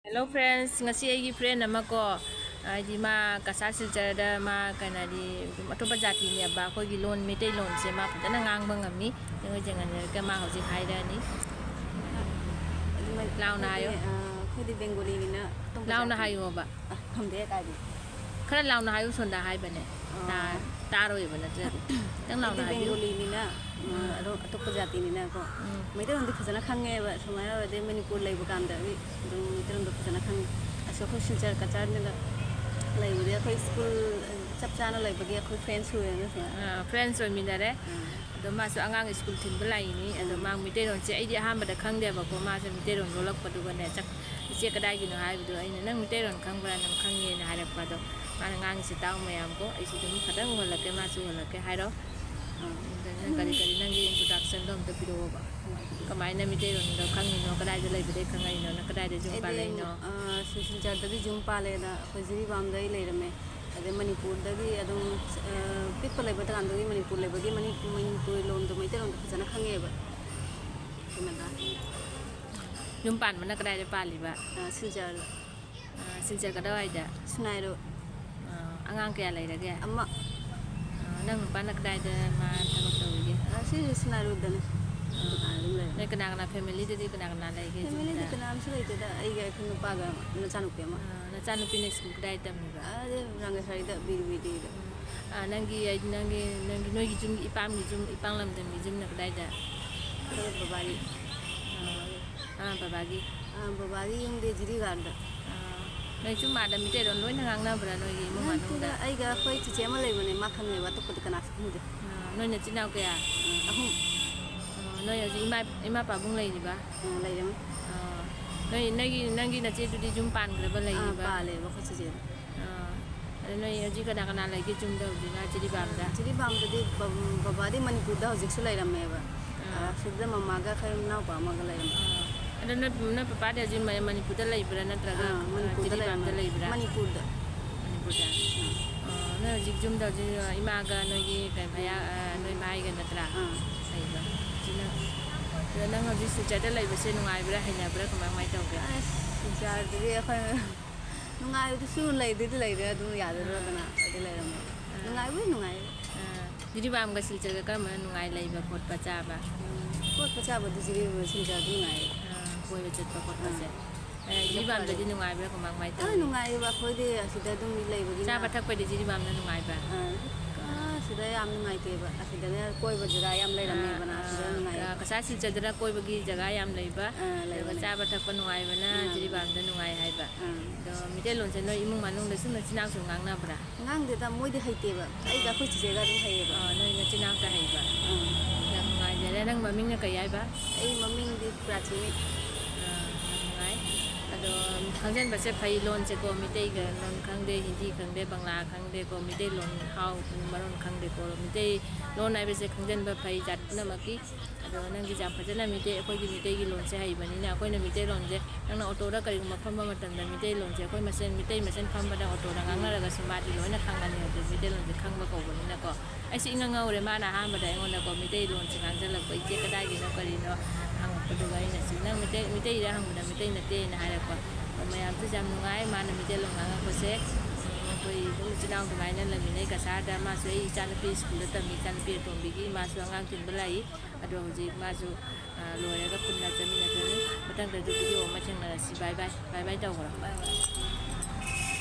Hello friends, ngasi ay friend nama ko di ma kasar silchar da ma kana di atopa jati ni ba ko gi loan metai loan se ma pata na ngang bang ami ngai jangan ka ma hauji hai da ni lao na yo ko di bengoli ni na lao na hayo ba kamde ta di khara lao na hayo son da hai ba ne ta ro ba na je tang lao na hayo bengoli ni na ado atopa jati ni na ko metai loan di khajana khange ba somaya ba de Manipur lai ba kam da bi metai loan di khajana khang aso ko silchar kachar ni la lai bu de ko school chap chana lai ba ge ko friends hu na friends oi mi da re do ma so angang school tin belai ni ado ma metai loan che ai di aham ba da khang de ba ko ma se metai loan rolak pa du ba ne chak che kadai gi no hai bu do ai nang metai loan khang ba nang khang ye na hai pa do ma ngang si taw mayam ko ai si dum khadang wala ke ma su wala ke hai do kali nang gi introduction dom to piro ba kamai na metai loan do khang ni no kadai de lai ba de khang ai no na kadai de jum pa lai no silchar da di jum pa le da ko jiri bam dai lai rame ade Manipur da gi adum people lai ba ta kan do Manipur lai ba gi Manipur loan do metai loan khajana khange ba kuna da jum pan mana kadai de pa li ba silchar ka dawai da sunai ro angang kaya lai da ge amma nang pa na kadai de ma ta ko to ge sunai ro da ne ne kana family de kana lai ge family de kana am sai da ai ga khunu pa ga na chanu pe ma na chanu pe ne school kadai tam ni ba ade ranga sari da bi de da nangi noi gi jum ipam gi jum ipang lam dem gi jum na kadai da babari babari yung de jiri ga da noi chum ma da mi te don loi na ngang na bra noi gi mu ma no da ai ga khoi chi che ma lai bane ma khan ne ba to ko kana su de noi na chinau ke ya ahum noi ji ima pa bung lai ni ba lai dem noi nangi na che du di jum pan gra ba lai ni ba ba le ba ko chi je noi ji kana lai gi jum da ji na ji di bam da de babari Manipur da hojik su lai ram me ba sidda mama ga khai na pa ma ga lai ada na papa dia ji Manipur da lai bra na tra ga ji di bam da lai bra Manipur da na ji jum da ji ima ga noi gi kai phaya noi mai ga na tra sai ba ji na nang ho ji su cha da lai ba se nungai bra hai na bra ka mai tau ga ja de khai nungai du su lai de da du ya de ra na de lai ram nungai ji di bam ga sil cha ga ma nungai lai ba khot pa cha ba khot pa cha ba du ji sil cha du ngai koi ba chat pa khot pa cha ji bam da ji nungai bra ka mai tau nungai ba khoi de asida du mi lai ba gi cha ba thak pa de ji di bam na nungai ba sida yam nungai te ba asida ne koi ba jara yam lai ram me ba na asida nungai ka sa sil cha da koi ba gi jaga yam lai ba ga cha ba thak pa nungai ba na ji di bam da nungai hai ba do mi te lon che noi imung manung da sun na chinang su ngang na bra ngang de da moi de hai te ba ai ga khoi chi je ga du hai ba noi na chinang ta hai ba ya ngai ja nang ma ming na kai ai ba ai maming di prachini ngai ado khangjen ba se phai lon che ko mi te ga non khang de hindi khang de bangla khang de ko mi te lon hau maron khang de ko mi te lon ai ba se khangjen ba phai jat na ma ki ado nang gi jam phajana mi te ko gi mi te gi lon se hai bani na ko na mi te lon je nang na auto da kari ma pham ba matan da mi te lon je ko ma sen pham ba da auto da ngang na ga suma di lon na khang ga ni de mi te lon je khang ba ko bani na ko ai si ngang ngau re ma na ha ba da ngon na ko mi te lon je ngang je la ko je ka dai gi no kari no hang pa du ga ina si nang mi te ra hang na mi te na te na ha ra ko ma yam tu jam ngai ma na mi te lon ngang ko se koi bu chinau du ngai na la mi nei ka sa da ma so ai chan pi school ta mi chan pi to bi gi ma so ngang tin belai ado ji ma so lo ya ga kun na chami na ni matang da video ma chang na si bye bye tau ko